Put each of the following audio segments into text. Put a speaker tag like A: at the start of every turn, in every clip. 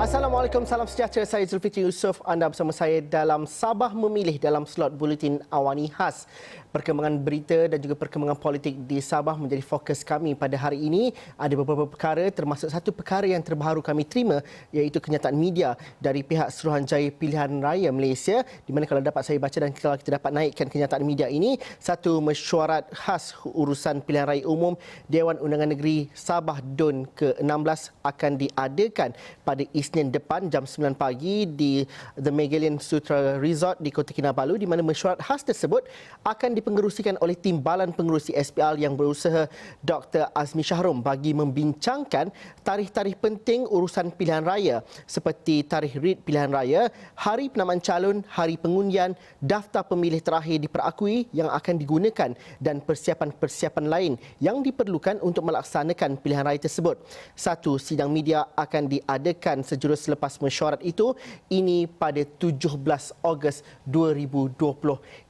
A: Assalamualaikum, salam sejahtera. Saya Zulfikri Yusof. Anda bersama saya dalam Sabah Memilih dalam slot Buletin Awani Khas. Perkembangan berita dan juga perkembangan politik di Sabah menjadi fokus kami pada hari ini. Ada beberapa perkara, termasuk satu perkara yang terbaru kami terima, iaitu kenyataan media dari pihak Suruhanjaya Pilihan Raya Malaysia, di mana kalau dapat saya baca dan kalau kita dapat naikkan kenyataan media ini, satu mesyuarat khas urusan pilihan raya umum Dewan Undangan Negeri Sabah DUN ke-16 akan diadakan pada Isnin depan jam 9 pagi di The Megalyn Sutra Resort di Kota Kinabalu, di mana mesyuarat khas tersebut akan dipengerusikan oleh Timbalan Pengerusi SPL yang berusaha Dr. Azmi Shahrom bagi membincangkan tarikh-tarikh penting urusan pilihan raya seperti tarikh rit pilihan raya, hari penamaan calon, hari pengundian, daftar pemilih terakhir diperakui yang akan digunakan dan persiapan-persiapan lain yang diperlukan untuk melaksanakan pilihan raya tersebut. Satu sidang media akan diadakan sejurus selepas mesyuarat itu, ini pada 17 Ogos 2020.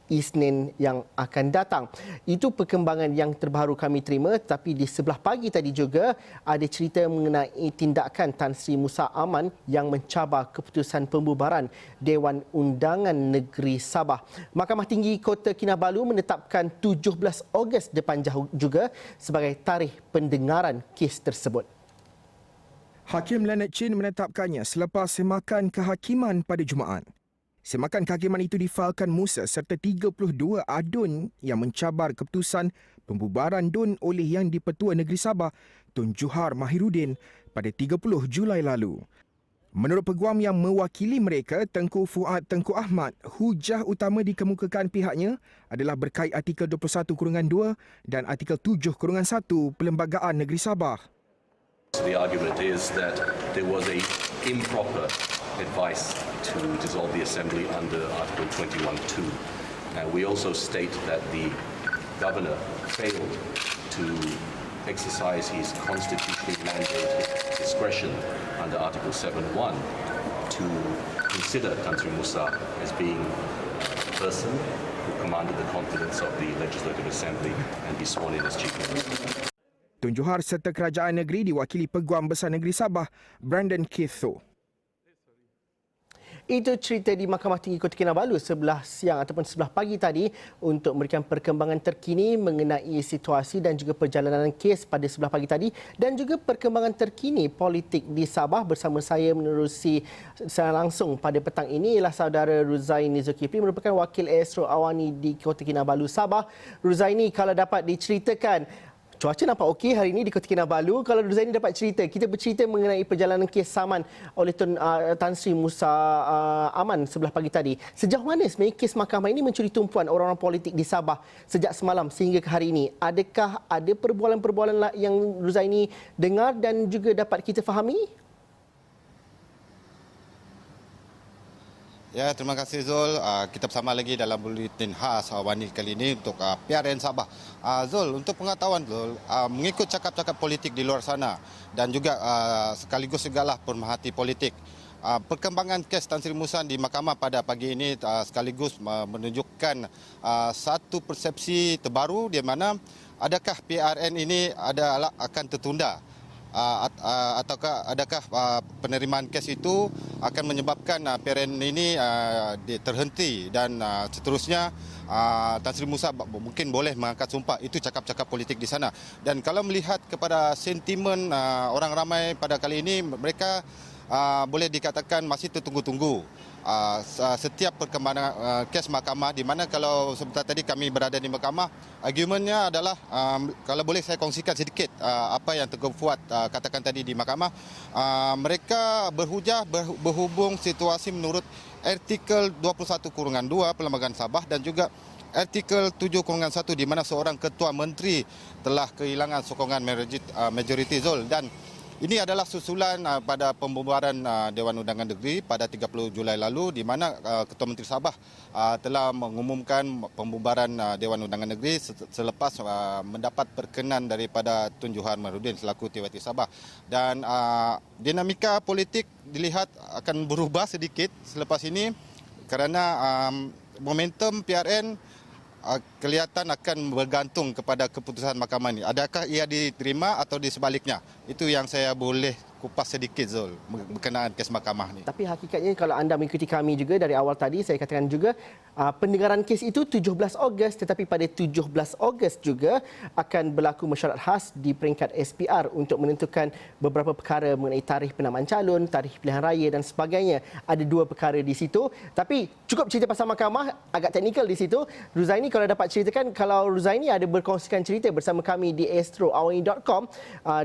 A: Isnin yang akan datang. Itu perkembangan yang terbaru kami terima, tapi di sebelah pagi tadi juga ada cerita mengenai tindakan Tan Sri Musa Aman yang mencabar keputusan pembubaran Dewan Undangan Negeri Sabah. Mahkamah Tinggi Kota Kinabalu menetapkan 17 Ogos depan juga sebagai tarikh pendengaran kes tersebut.
B: Hakim Leonard Chin menetapkannya selepas semakan kehakiman pada Jumaat. Semakan kehakiman itu difailkan Musa serta 32 adun yang mencabar keputusan pembubaran DUN oleh Yang di-Pertua Negeri Sabah, Tun Juhar Mahiruddin pada 30 Julai lalu. Menurut peguam yang mewakili mereka, Tengku Fuad Tengku Ahmad, hujah utama dikemukakan pihaknya adalah berkait artikel 21-2 dan artikel 7-1 Perlembagaan Negeri Sabah.
C: The argument is that there was a improper advice to dissolve the assembly under Article 21(2). We also state that the governor failed to exercise his constitutionally mandated discretion under Article 7(1) to consider Tan Sri Musa as being a person who commanded the confidence of the Legislative Assembly and be sworn in as Chief Minister.
B: Tun Juhar serta Kerajaan Negeri diwakili Peguam Besar Negeri Sabah, Brandon Keith.
A: Itu cerita di Mahkamah Tinggi Kota Kinabalu sebelah siang ataupun sebelah pagi tadi untuk memberikan perkembangan terkini mengenai situasi dan juga perjalanan kes pada sebelah pagi tadi, dan juga perkembangan terkini politik di Sabah. Bersama saya menerusi secara langsung pada petang ini ialah saudara Ruzaini Zulkifli, merupakan wakil Astro Awani di Kota Kinabalu, Sabah. Ruzaini, kalau dapat diceritakan, cuaca nampak okey hari ini di Kota Kinabalu. Kalau Ruzaini dapat cerita, kita bercerita mengenai perjalanan kes saman oleh Tan Sri Musa Aman sebelah pagi tadi. Sejauh mana sebenarnya kes mahkamah ini mencuri tumpuan orang-orang politik di Sabah sejak semalam sehingga ke hari ini? Adakah ada perbualan-perbualan yang Ruzaini dengar dan juga dapat kita fahami?
D: Ya, terima kasih Zul. Kita bersama lagi dalam Buletin Khas Awani kali ini untuk PRN Sabah. Zul, untuk pengetahuan Zul, mengikut cakap-cakap politik di luar sana dan juga sekaligus segala pemerhati politik, perkembangan kes Tan Sri Musa di mahkamah pada pagi ini sekaligus menunjukkan satu persepsi terbaru di mana adakah PRN ini akan tertunda, ataukah adakah penerimaan kes itu akan menyebabkan PRN ini terhenti dan seterusnya Tan Sri Musa mungkin boleh mengangkat sumpah. Itu cakap-cakap politik di sana. Dan kalau melihat kepada sentimen orang ramai pada kali ini, mereka boleh dikatakan masih tertunggu-tunggu setiap perkembangan kes mahkamah, di mana kalau sebentar tadi kami berada di mahkamah, argumennya adalah, kalau boleh saya kongsikan sedikit apa yang Tengku Fuad katakan tadi di mahkamah. Mereka berhujah berhubung situasi menurut artikel 21-2 Perlembagaan Sabah dan juga artikel 7-1 di mana seorang ketua menteri telah kehilangan sokongan majoriti Zul. Dan ini adalah susulan pada pembubaran Dewan Undangan Negeri pada 30 Julai lalu, di mana Ketua Menteri Sabah telah mengumumkan pembubaran Dewan Undangan Negeri selepas mendapat perkenan daripada Tun Juhar Mahiruddin selaku Tewati Sabah. Dan dinamika politik dilihat akan berubah sedikit selepas ini kerana momentum PRN kelihatan akan bergantung kepada keputusan mahkamah ini. Adakah ia diterima atau di sebaliknya? Itu yang saya boleh kupas sedikit Zul berkenaan kes mahkamah ni.
A: Tapi hakikatnya kalau anda mengikuti kami juga dari awal tadi, saya katakan juga pendengaran kes itu 17 Ogos, tetapi pada 17 Ogos juga akan berlaku mesyuarat khas di peringkat SPR untuk menentukan beberapa perkara mengenai tarikh penamaan calon, tarikh pilihan raya dan sebagainya. Ada 2 perkara di situ. Tapi cukup cerita pasal mahkamah, agak teknikal di situ. Ruzaini, kalau dapat ceritakan, kalau Ruzaini ada berkongsikan cerita bersama kami di astroawani.com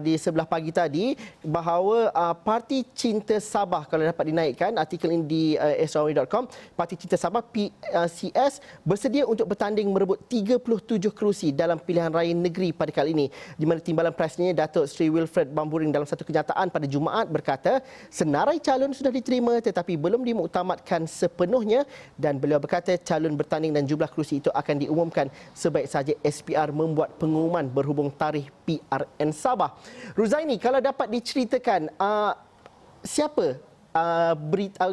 A: di sebelah pagi tadi bahawa Parti Cinta Sabah, kalau dapat dinaikkan artikel ini di astroawani.com, Parti Cinta Sabah PCS bersedia untuk bertanding merebut 37 kerusi dalam pilihan raya negeri pada kali ini, di mana Timbalan Presiden Datuk Seri Wilfred Bamburing dalam satu kenyataan pada Jumaat berkata senarai calon sudah diterima tetapi belum dimuktamadkan sepenuhnya, dan beliau berkata calon bertanding dan jumlah kerusi itu akan diumumkan sebaik sahaja SPR membuat pengumuman berhubung tarikh PRN Sabah. Ruzaini, kalau dapat diceritakan siapa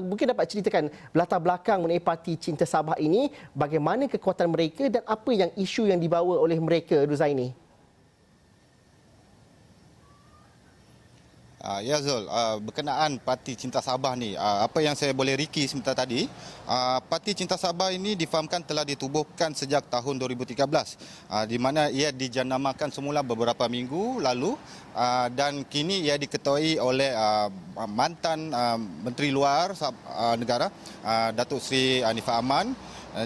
A: mungkin dapat ceritakan latar belakang mengenai Parti Cinta Sabah ini, bagaimana kekuatan mereka dan apa yang isu yang dibawa oleh mereka, Ruzaini?
D: Ya Zul, berkenaan Parti Cinta Sabah ni, apa yang saya boleh riki sebentar tadi, Parti Cinta Sabah ini difahamkan telah ditubuhkan sejak tahun 2013, di mana ia dijenamakan semula beberapa minggu lalu, dan kini ia diketuai oleh mantan Menteri Luar Negara Datuk Seri Anifah Aman,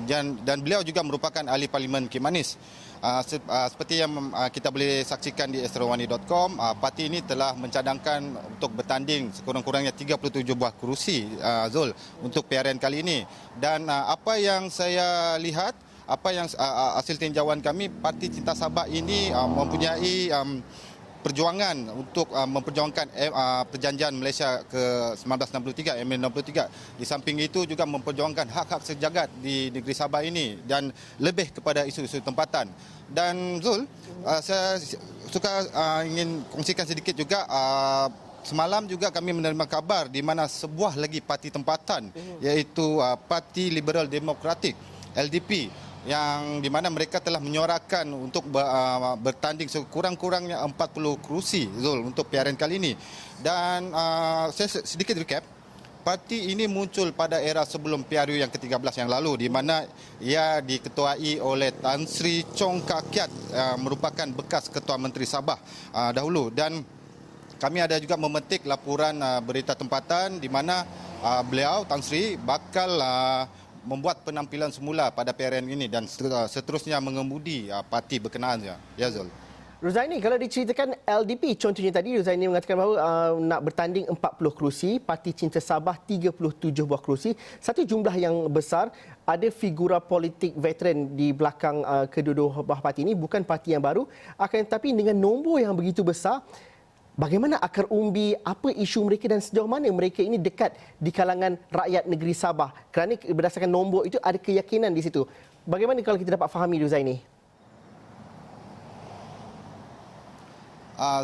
D: dan beliau juga merupakan ahli Parlimen Kimanis. Seperti yang kita boleh saksikan di astrawani.com, parti ini telah mencadangkan untuk bertanding sekurang-kurangnya 37 buah kerusi, Zul, untuk PRN kali ini. Dan apa yang saya lihat, apa yang hasil tinjauan kami, Parti Cinta Sabah ini mempunyai perjuangan untuk memperjuangkan perjanjian Malaysia ke 1963, MA63. Di samping itu juga memperjuangkan hak-hak sejagat di negeri Sabah ini dan lebih kepada isu-isu tempatan. Dan Zul, saya suka ingin kongsikan sedikit juga, semalam juga kami menerima kabar di mana sebuah lagi parti tempatan, iaitu Parti Liberal Demokratik, LDP, yang di mana mereka telah menyuarakan untuk bertanding sekurang-kurangnya 40 kerusi, Zul, untuk PRN kali ini. Dan saya sedikit recap, parti ini muncul pada era sebelum PRU yang ke-13 yang lalu, di mana ia diketuai oleh Tan Sri Chong Kah Kiat, merupakan bekas Ketua Menteri Sabah dahulu. Dan kami ada juga memetik laporan berita tempatan di mana beliau, Tan Sri, bakal membuat penampilan semula pada PRN ini dan seterusnya mengemudi parti berkenaan. Ya Zul.
A: Ruzaini, kalau diceritakan LDP, contohnya tadi Ruzaini mengatakan bahawa nak bertanding 40 kerusi, Parti Cinta Sabah 37 buah kerusi, satu jumlah yang besar. Ada figura politik veteran di belakang kedua-dua buah parti ini, bukan parti yang baru, akan tetapi dengan nombor yang begitu besar, bagaimana akar umbi, apa isu mereka dan sejauh mana mereka ini dekat di kalangan rakyat negeri Sabah? Kerana berdasarkan nombor itu ada keyakinan di situ. Bagaimana kalau kita dapat fahami, Ruzaini?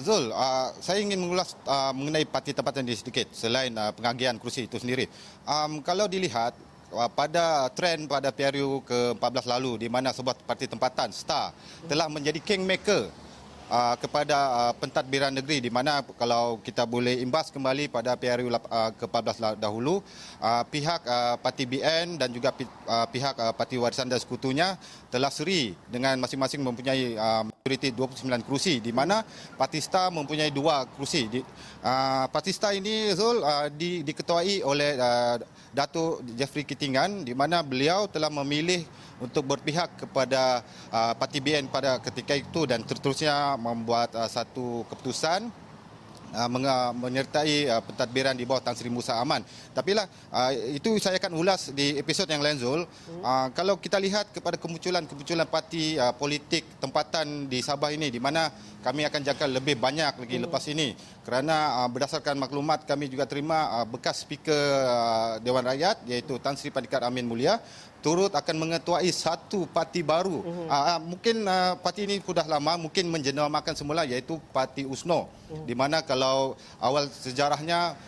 D: Zul, saya ingin mengulas mengenai parti tempatan ini sedikit selain pengagihan kerusi itu sendiri. Kalau dilihat pada trend pada PRU ke-14 lalu, di mana sebuah parti tempatan, STAR, telah menjadi kingmaker kepada pentadbiran negeri, di mana kalau kita boleh imbas kembali pada PRU ke-14 dahulu, pihak Parti BN dan juga pihak Parti Warisan dan Sekutunya telah seri dengan masing-masing mempunyai majoriti 29 kerusi, di mana Parti STAR mempunyai 2 kerusi. Parti STAR ini, Zul, diketuai oleh Datuk Jeffrey Kitingan, di mana beliau telah memilih untuk berpihak kepada Parti BN pada ketika itu dan seterusnya membuat satu keputusan menyertai pentadbiran di bawah Tan Sri Musa Aman. Tapi itu saya akan ulas di episod yang lain, Zul. Kalau kita lihat kepada kemunculan parti politik tempatan di Sabah ini, di mana kami akan jangka lebih banyak lagi lepas ini, kerana berdasarkan maklumat kami juga terima, bekas Speaker Dewan Rakyat iaitu Tan Sri Padikat Amin Mulia turut akan mengetuai satu parti baru. Mungkin parti ini sudah lama, mungkin menjenamakan semula, iaitu Parti USNO. Di mana kalau awal sejarahnya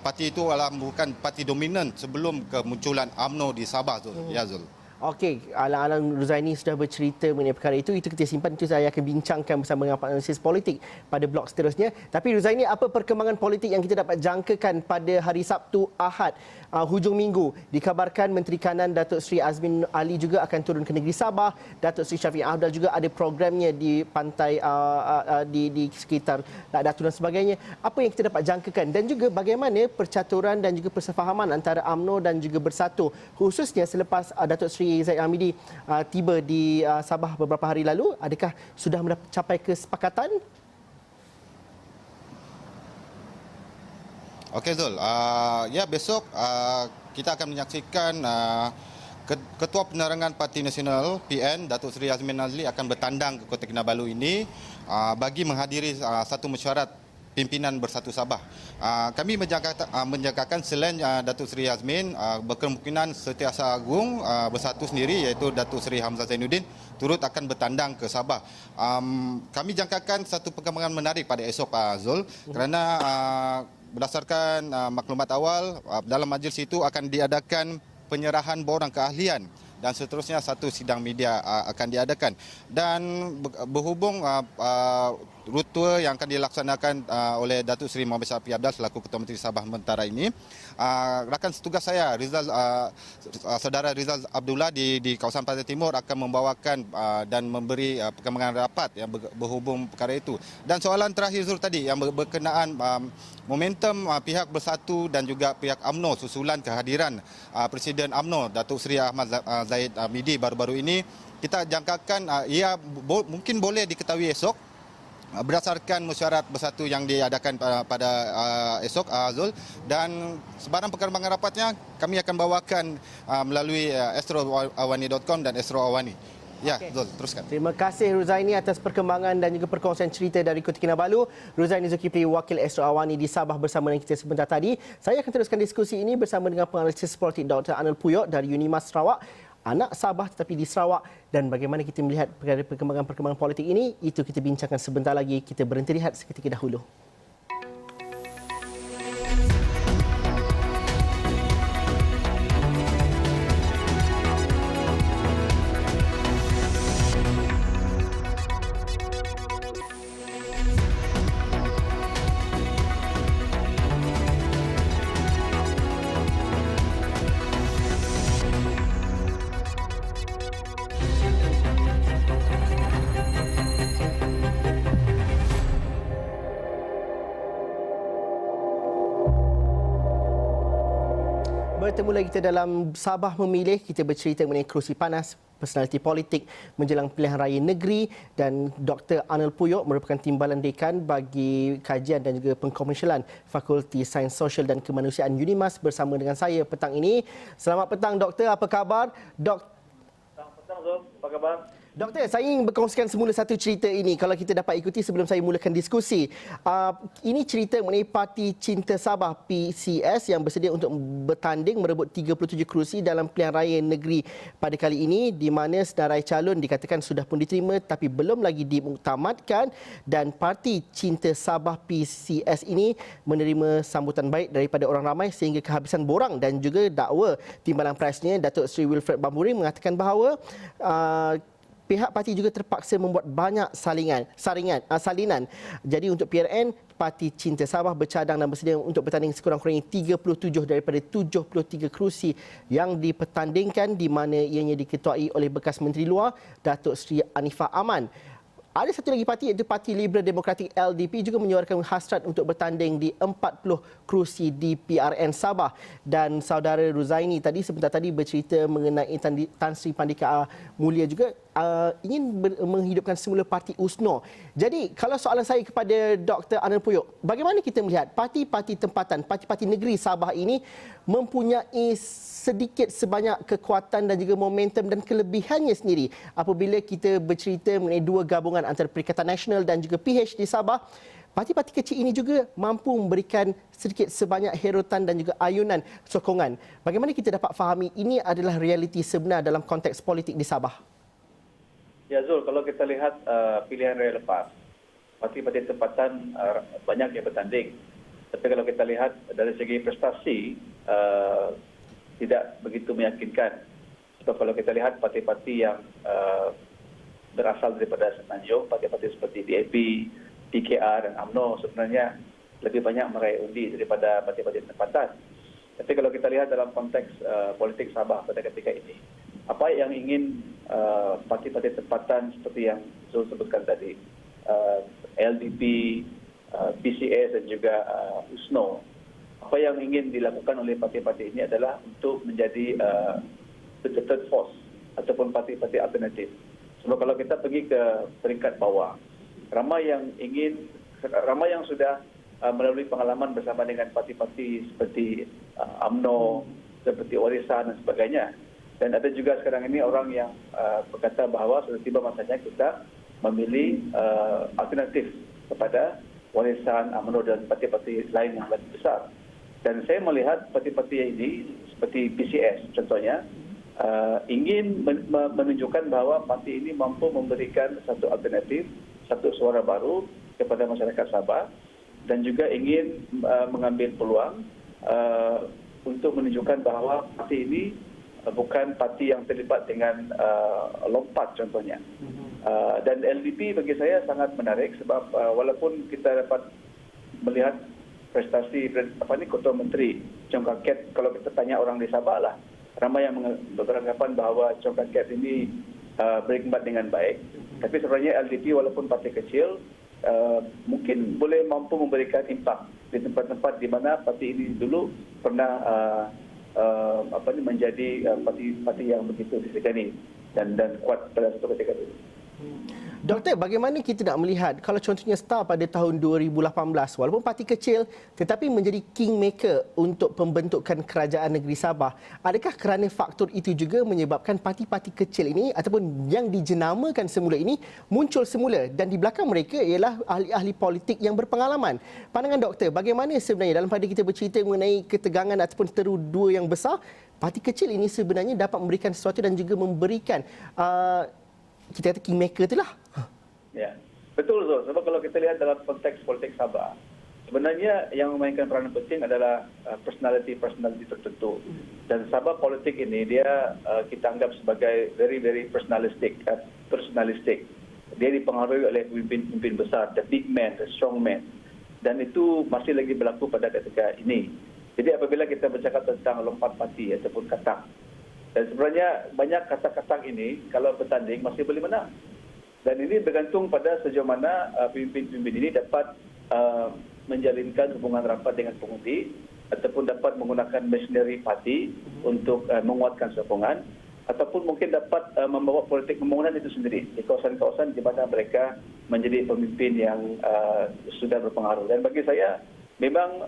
D: parti itu adalah bukan parti dominan sebelum kemunculan UMNO di Sabah, Zul. Ya, Zul.
A: Okey, Alang Ruzaini sudah bercerita mengenai perkara itu. Itu kita simpan, itu saya akan bincangkan bersama dengan analisis politik pada blok seterusnya. Tapi Ruzaini, apa perkembangan politik yang kita dapat jangkakan pada hari Sabtu, Ahad, hujung minggu? Dikabarkan Menteri Kanan Datuk Seri Azmin Ali juga akan turun ke negeri Sabah. Datuk Seri Syafiq Afdal juga ada programnya di pantai di sekitar Lak Datu dan sebagainya. Apa yang kita dapat jangkakan dan juga bagaimana percaturan dan juga persefahaman antara UMNO dan juga Bersatu, khususnya selepas Datuk Seri Zahid Hamidi tiba di Sabah beberapa hari lalu, adakah sudah mencapai kesepakatan?
D: Okey Zul, ya besok kita akan menyaksikan Ketua Penerangan Parti Nasional PN Datuk Seri Azmin Ali akan bertandang ke Kota Kinabalu ini bagi menghadiri satu mesyuarat pimpinan Bersatu Sabah. Kami menjangkakan selain Datuk Seri Azmin, berkemungkinan Setiausaha Agung Bersatu sendiri iaitu Datuk Seri Hamzah Zainuddin turut akan bertandang ke Sabah. Kami jangkakan satu perkembangan menarik pada esok Zul, kerana berdasarkan maklumat awal dalam majlis itu akan diadakan penyerahan borang keahlian dan seterusnya satu sidang media akan diadakan. Dan berhubung rute yang akan dilaksanakan oleh Datuk Seri Mohamed Syafiq Afdal selaku Ketua Menteri Sabah Mentara ini, rakan setugas saya Saudara Rizal Abdullah di kawasan Pantai Timur akan membawakan dan memberi perkembangan rapat yang berhubung perkara itu. Dan soalan terakhir Zul tadi yang berkenaan momentum pihak Bersatu dan juga pihak UMNO susulan kehadiran Presiden UMNO Datuk Seri Ahmad Zahid Hamidi baru-baru ini, kita jangkakan ia mungkin boleh diketahui esok berdasarkan mesyuarat Bersatu yang diadakan pada esok Zul, dan sebarang perkembangan rapatnya kami akan bawakan melalui astroawani.com dan Astro Awani. Ya, okay. Zul, teruskan.
A: Terima kasih Ruzaini atas perkembangan dan juga perkongsian cerita dari Kota Kinabalu. Ruzaini Zulkifli, Wakil Astro Awani di Sabah bersama dengan kita sebentar tadi. Saya akan teruskan diskusi ini bersama dengan penganalisis politik Dr. Anil Puyok dari Unimas Sarawak, anak Sabah tetapi di Sarawak, dan bagaimana kita melihat perkembangan politik ini, itu kita bincangkan sebentar lagi. Kita berhenti lihat seketika dahulu. Bertemu lagi kita dalam Sabah Memilih. Kita bercerita mengenai kerusi panas, personaliti politik menjelang pilihan raya negeri, dan Dr. Anil Puyok merupakan timbalan dekan bagi kajian dan juga pengkomersialan Fakulti Sains Sosial dan Kemanusiaan Unimas bersama dengan saya petang ini. Selamat petang Doktor, apa khabar?
E: Selamat petang Zul, apa khabar?
A: Doktor, saya ingin berkongsikan semula satu cerita ini kalau kita dapat ikuti sebelum saya mulakan diskusi. Ini cerita mengenai Parti Cinta Sabah PCS yang bersedia untuk bertanding merebut 37 kerusi dalam pilihan raya negeri pada kali ini, di mana senarai calon dikatakan sudah pun diterima tapi belum lagi dimuktamadkan, dan Parti Cinta Sabah PCS ini menerima sambutan baik daripada orang ramai sehingga kehabisan borang, dan juga dakwa timbalan presnya Datuk Seri Wilfred Bamburi mengatakan bahawa pihak parti juga terpaksa membuat banyak salinan. Jadi untuk PRN, Parti Cinta Sabah bercadang dan bersedia untuk bertanding sekurang-kurangnya 37 daripada 73 kerusi yang dipertandingkan, di mana ianya diketuai oleh bekas Menteri Luar Datuk Seri Anifah Aman. Ada satu lagi parti iaitu Parti Liberal Demokratik LDP juga menyuarakan hasrat untuk bertanding di 40 kerusi di PRN Sabah. Dan saudara Ruzaini tadi sebentar tadi bercerita mengenai Tan Sri Pandika Mulia juga ingin menghidupkan semula Parti USNO. Jadi kalau soalan saya kepada Dr. Anil Puyok, bagaimana kita melihat parti-parti tempatan, parti-parti negeri Sabah ini mempunyai sedikit sebanyak kekuatan dan juga momentum dan kelebihannya sendiri apabila kita bercerita mengenai dua gabungan antara Perikatan Nasional dan juga PH di Sabah. Parti-parti kecil ini juga mampu memberikan sedikit sebanyak herotan dan juga ayunan sokongan. Bagaimana kita dapat fahami ini adalah realiti sebenar dalam konteks politik di Sabah?
E: Ya Zul, kalau kita lihat pilihan raya lepas, parti-parti tempatan banyak yang bertanding. Tapi kalau kita lihat dari segi prestasi, tidak begitu meyakinkan. Sebab kalau kita lihat parti-parti yang berasal daripada Semenanjung, parti-parti seperti DAP, PKR dan UMNO sebenarnya lebih banyak meraih undi daripada parti-parti tempatan. Tapi kalau kita lihat dalam konteks politik Sabah pada ketika ini, apa yang ingin parti-parti tempatan seperti yang Zul sebutkan tadi, LDP, PCS dan juga USNO, apa yang ingin dilakukan oleh parti-parti ini adalah untuk menjadi the third force ataupun parti-parti alternatif. Sebab kalau kita pergi ke peringkat bawah, ramai yang sudah melalui pengalaman bersama dengan parti-parti seperti UMNO, seperti Warisan dan sebagainya. Dan ada juga sekarang ini orang yang berkata bahawa sudah tiba masanya kita memilih alternatif kepada Warisan, UMNO dan parti-parti lain yang lebih besar. Dan saya melihat parti-parti ini seperti PCS contohnya, ingin menunjukkan bahawa parti ini mampu memberikan satu alternatif, satu suara baru kepada masyarakat Sabah dan juga ingin mengambil peluang untuk menunjukkan bahawa parti ini bukan parti yang terlibat dengan lompat contohnya. Dan LDP bagi saya sangat menarik sebab walaupun kita dapat melihat prestasi Ketua Menteri Chong Kak Ket, kalau kita tanya orang di Sabah lah, ramai yang beranggapan bahawa Chong Kak Ket ini berkhidmat dengan baik. Tapi sebenarnya LDP walaupun parti kecil, mungkin boleh mampu memberikan impak di tempat-tempat di mana parti ini dulu pernah menjadi parti yang begitu disegani dan kuat pada satu ketika itu.
A: Doktor, bagaimana kita nak melihat kalau contohnya STAR pada tahun 2018 walaupun parti kecil tetapi menjadi kingmaker untuk pembentukan kerajaan negeri Sabah, adakah kerana faktor itu juga menyebabkan parti-parti kecil ini ataupun yang dijenamakan semula ini muncul semula dan di belakang mereka ialah ahli-ahli politik yang berpengalaman? Pandangan doktor, bagaimana sebenarnya dalam pada kita bercerita mengenai ketegangan ataupun teru dua yang besar, parti kecil ini sebenarnya dapat memberikan sesuatu dan juga memberikan kita kata kingmaker itulah.
E: Ya, betul Zul. Sebab kalau kita lihat dalam konteks politik Sabah, sebenarnya yang memainkan peranan penting adalah personality tertentu. Dan Sabah politik ini dia kita anggap sebagai very personalistic. Dia dipengaruhi oleh pemimpin besar, the big man, the strong man. Dan itu masih lagi berlaku pada ketika ini. Jadi apabila kita bercakap tentang lompat parti ataupun katak, dan sebenarnya banyak katak-katak ini kalau bertanding masih boleh menang. Dan ini bergantung pada sejauh mana pemimpin-pemimpin ini dapat menjalinkan hubungan rapat dengan pengundi ataupun dapat menggunakan machinery parti untuk menguatkan sokongan ataupun mungkin dapat membawa politik pembangunan itu sendiri di kawasan-kawasan di mana mereka menjadi pemimpin yang sudah berpengaruh. Dan bagi saya memang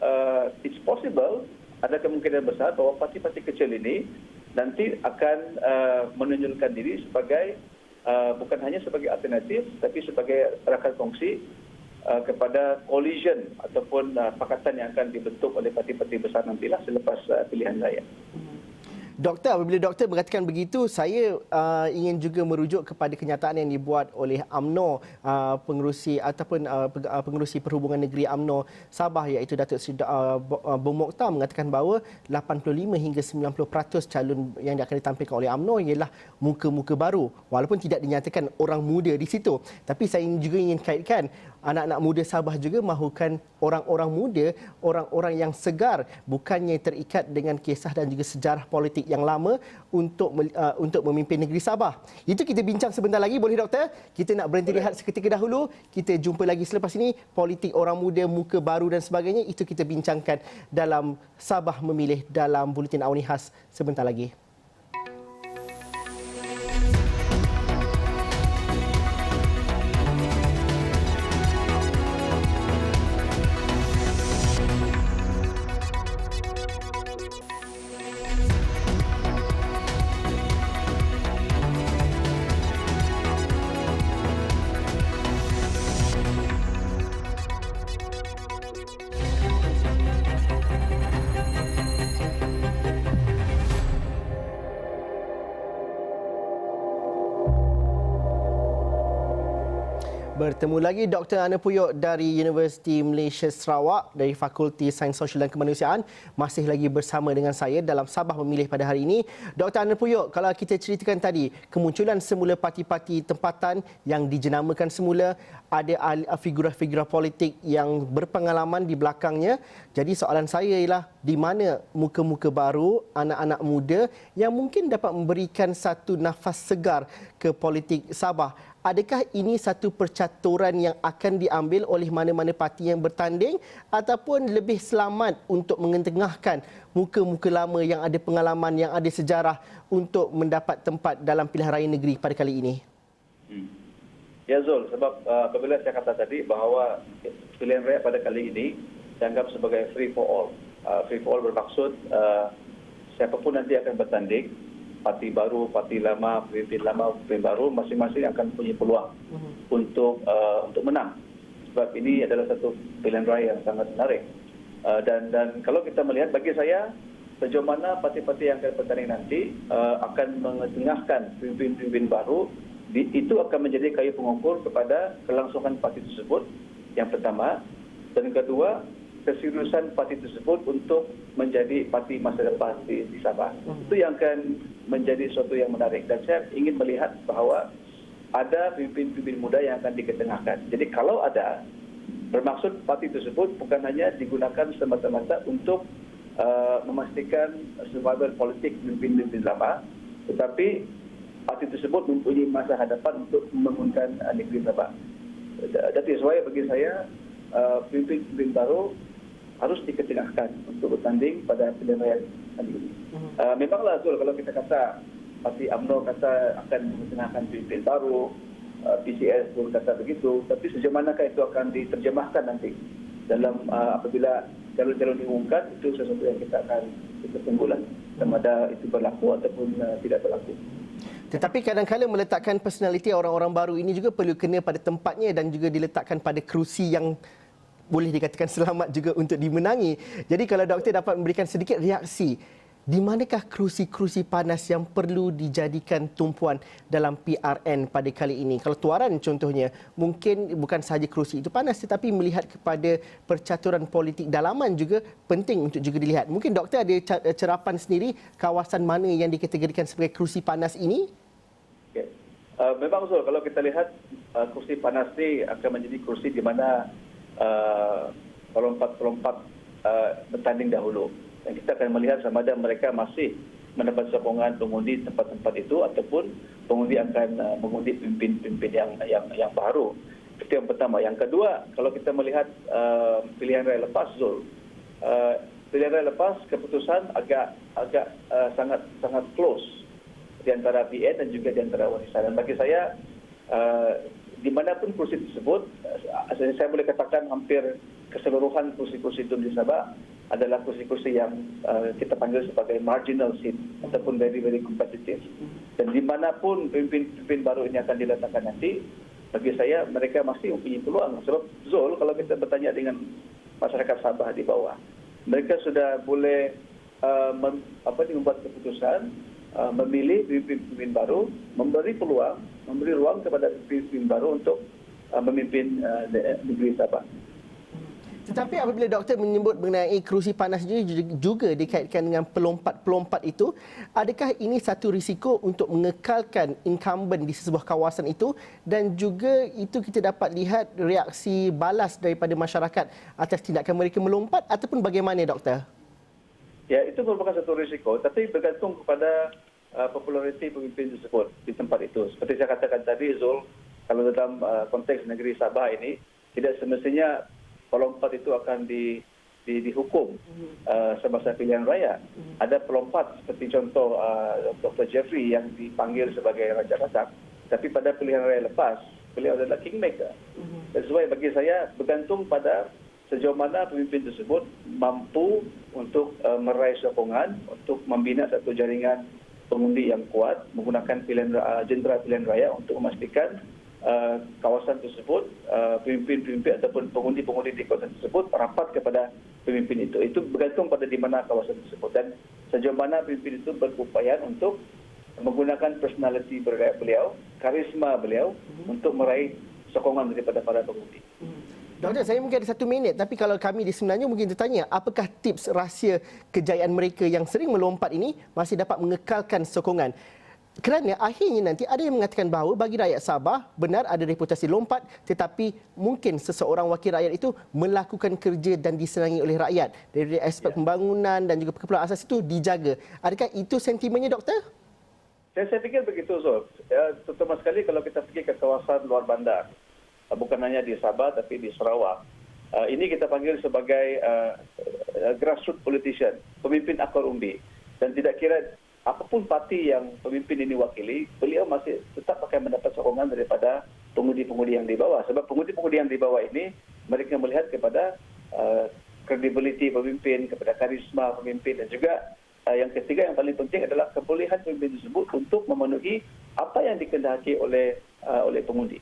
E: it's possible, ada kemungkinan besar bahawa parti-parti kecil ini nanti akan menunjukkan diri sebagai bukan hanya sebagai alternatif tapi sebagai rakan kongsi kepada coalition ataupun pakatan yang akan dibentuk oleh parti-parti besar nantilah selepas pilihan raya.
A: Doktor, apabila doktor mengatakan begitu, saya ingin juga merujuk kepada kenyataan yang dibuat oleh UMNO, pengerusi ataupun pengerusi perhubungan negeri UMNO Sabah iaitu Datuk Seri Bong Mokhtar mengatakan bahawa 85 hingga 90% calon yang akan ditampilkan oleh UMNO ialah muka-muka baru. Walaupun tidak dinyatakan orang muda di situ. Tapi saya juga ingin kaitkan anak-anak muda Sabah juga mahukan orang-orang muda, orang-orang yang segar, bukannya terikat dengan kisah dan juga sejarah politik yang lama untuk memimpin negeri Sabah. Itu kita bincang sebentar lagi, boleh doktor? Kita nak berhenti lihat seketika dahulu. Kita jumpa lagi selepas ini. Politik orang muda, muka baru dan sebagainya, itu kita bincangkan dalam Sabah Memilih dalam Buletin Awani Khas sebentar lagi. Bertemu lagi Dr. Ana Puyok dari Universiti Malaysia Sarawak dari Fakulti Sains Sosial dan Kemanusiaan masih lagi bersama dengan saya dalam Sabah Memilih pada hari ini. Dr. Ana Puyok, kalau kita ceritakan tadi, kemunculan semula parti-parti tempatan yang dijenamakan semula, ada figura-figura politik yang berpengalaman di belakangnya. Jadi soalan saya ialah di mana muka-muka baru, anak-anak muda yang mungkin dapat memberikan satu nafas segar ke politik Sabah. Adakah ini satu percaturan yang akan diambil oleh mana-mana parti yang bertanding ataupun lebih selamat untuk mengetengahkan muka-muka lama yang ada pengalaman, yang ada sejarah untuk mendapat tempat dalam pilihan raya negeri pada kali ini?
E: Ya Zul, sebab apabila saya kata tadi bahawa pilihan raya pada kali ini dianggap sebagai free for all. Free for all bermaksud siapapun nanti akan bertanding, parti baru, parti lama, pemimpin baru, masing-masing akan punya peluang untuk menang. Sebab ini adalah satu pilihan raya yang sangat menarik. Dan kalau kita melihat, bagi saya, sejauh mana parti-parti yang akan bertanding nanti akan mengetengahkan pemimpin-pemimpin baru, itu akan menjadi kayu pengukur kepada kelangsungan parti tersebut, yang pertama. Dan kedua, keseriusan parti tersebut untuk menjadi parti masa depan di Sabah. Itu yang akan menjadi sesuatu yang menarik. Dan saya ingin melihat bahawa ada pemimpin-pemimpin muda yang akan diketengahkan. Jadi kalau ada, bermaksud parti tersebut bukan hanya digunakan semata-mata untuk memastikan survival politik pemimpin-pemimpin lama, tetapi parti tersebut mempunyai masa hadapan untuk membangunkan negeri Sabah. That is why bagi saya, pemimpin-pemimpin baru harus diketengahkan untuk bertanding pada pilihan raya kali ini. Memanglah Zul, kalau kita kata Parti UMNO kata akan mengetengahkan pemimpin baru, PCS pun kata begitu, tapi sejauh manakah itu akan diterjemahkan nanti dalam apabila calon-calon diumumkan, itu sesuatu yang kita akan tunggulah sama ada itu berlaku ataupun tidak berlaku.
A: Tetapi kadang-kadang meletakkan personaliti orang-orang baru ini juga perlu kena pada tempatnya dan juga diletakkan pada kerusi yang boleh dikatakan selamat juga untuk dimenangi. Jadi kalau doktor dapat memberikan sedikit reaksi, di manakah kerusi-kerusi panas yang perlu dijadikan tumpuan dalam PRN pada kali ini? Kalau Tuaran contohnya, mungkin bukan sahaja kerusi itu panas tetapi melihat kepada percaturan politik dalaman juga penting untuk juga dilihat. Mungkin doktor ada cerapan sendiri kawasan mana yang dikategorikan sebagai kerusi panas ini?
E: Okay. Memang Zul, kalau kita lihat kerusi panas ini akan menjadi kerusi di mana pelompat-pelompat bertanding dahulu. Dan kita akan melihat sama ada mereka masih mendapat sokongan pengundi tempat-tempat itu ataupun pengundi akan mengundi pemimpin-pemimpin yang baru. Itu yang pertama. Yang kedua, kalau kita melihat pilihan raya lepas, Zul, pilihan raya lepas keputusan agak sangat close di antara PN dan juga di antara Warisan. Dan bagi saya, di manapun kursi tersebut, saya boleh katakan hampir keseluruhan kursi-kursi itu di Sabah adalah kursi-kursi yang kita panggil sebagai marginal seat ataupun very, very competitive. Dan di manapun pemimpin baru ini akan diletakkan nanti, bagi saya mereka masih mempunyai peluang. Sebab Zul, kalau kita bertanya dengan masyarakat Sabah di bawah, mereka sudah boleh membuat keputusan, memilih pemimpin baru, memberi peluang, memberi ruang kepada pemimpin baru untuk memimpin negeri Sabah.
A: Tetapi apabila doktor menyebut mengenai kerusi panas juga dikaitkan dengan pelompat-pelompat itu, adakah ini satu risiko untuk mengekalkan incumbent di sebuah kawasan itu dan juga itu kita dapat lihat reaksi balas daripada masyarakat atas tindakan mereka melompat ataupun bagaimana doktor?
E: Ya, itu merupakan satu risiko, tapi bergantung kepada populariti pemimpin tersebut di tempat itu. Seperti saya katakan tadi, Zul, kalau dalam konteks negeri Sabah ini, tidak semestinya pelompat itu akan dihukum semasa pilihan raya. Ada pelompat seperti contoh Dr. Jeffrey yang dipanggil sebagai Raja Batak, tapi pada pilihan raya lepas, beliau adalah kingmaker. That's why bagi saya bergantung pada sejauh mana pemimpin tersebut mampu untuk meraih sokongan, untuk membina satu jaringan pengundi yang kuat, menggunakan jentera pilihan raya untuk memastikan kawasan tersebut, pemimpin-pemimpin ataupun pengundi-pengundi di kawasan tersebut rapat kepada pemimpin itu. Itu bergantung pada di mana kawasan tersebut dan sejauh mana pemimpin itu berupaya untuk menggunakan personality beliau, karisma beliau untuk meraih sokongan daripada para pengundi.
A: Doktor, saya mungkin ada 1 minit, tapi kalau kami di sebenarnya mungkin tertanya, apakah tips rahsia kejayaan mereka yang sering melompat ini masih dapat mengekalkan sokongan? Kerana akhirnya nanti ada yang mengatakan bahawa bagi rakyat Sabah benar ada reputasi lompat, tetapi mungkin seseorang wakil rakyat itu melakukan kerja dan disenangi oleh rakyat. Dari aspek pembangunan dan juga keperluan asas itu dijaga. Adakah itu sentimennya, Doktor?
E: Saya fikir begitu, Zul. Ya, terutama sekali kalau kita pergi ke kawasan luar bandar. Bukan hanya di Sabah tapi di Sarawak. Ini kita panggil sebagai grassroots politician, pemimpin akar umbi. Dan tidak kira apapun parti yang pemimpin ini wakili, beliau masih tetap akan mendapat sokongan daripada pengundi-pengundi yang di bawah. Sebab pengundi-pengundi yang di bawah ini, mereka melihat kepada credibility pemimpin, kepada karisma pemimpin, dan juga yang ketiga yang paling penting adalah kebolehan pemimpin tersebut untuk memenuhi apa yang dikehendaki oleh pengundi.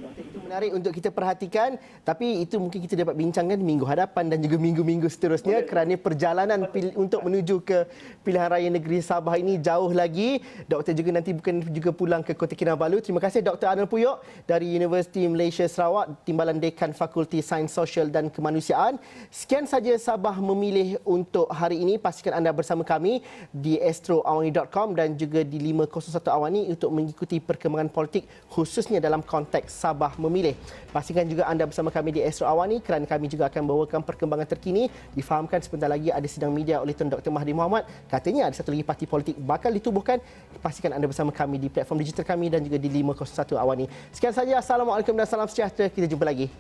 A: Itu menarik untuk kita perhatikan, tapi itu mungkin kita dapat bincangkan minggu hadapan dan juga minggu-minggu seterusnya kerana perjalanan untuk menuju ke pilihan raya negeri Sabah ini jauh lagi. Doktor juga nanti bukan juga pulang ke Kota Kinabalu. Terima kasih Dr. Arnold Puyok dari Universiti Malaysia Sarawak, Timbalan Dekan Fakulti Sains Sosial dan Kemanusiaan. Sekian saja Sabah memilih untuk hari ini. Pastikan anda bersama kami di astroawani.com dan juga di 501 Awani untuk mengikuti perkembangan politik khususnya dalam konteks Sabah memilih. Pastikan juga anda bersama kami di Astro Awani kerana kami juga akan bawakan perkembangan terkini. Difahamkan sebentar lagi ada sidang media oleh Tun Dr. Mahathir Mohamad. Katanya ada satu lagi parti politik bakal ditubuhkan. Pastikan anda bersama kami di platform digital kami dan juga di 501 Awani. Sekian saja. Assalamualaikum dan salam sejahtera. Kita jumpa lagi.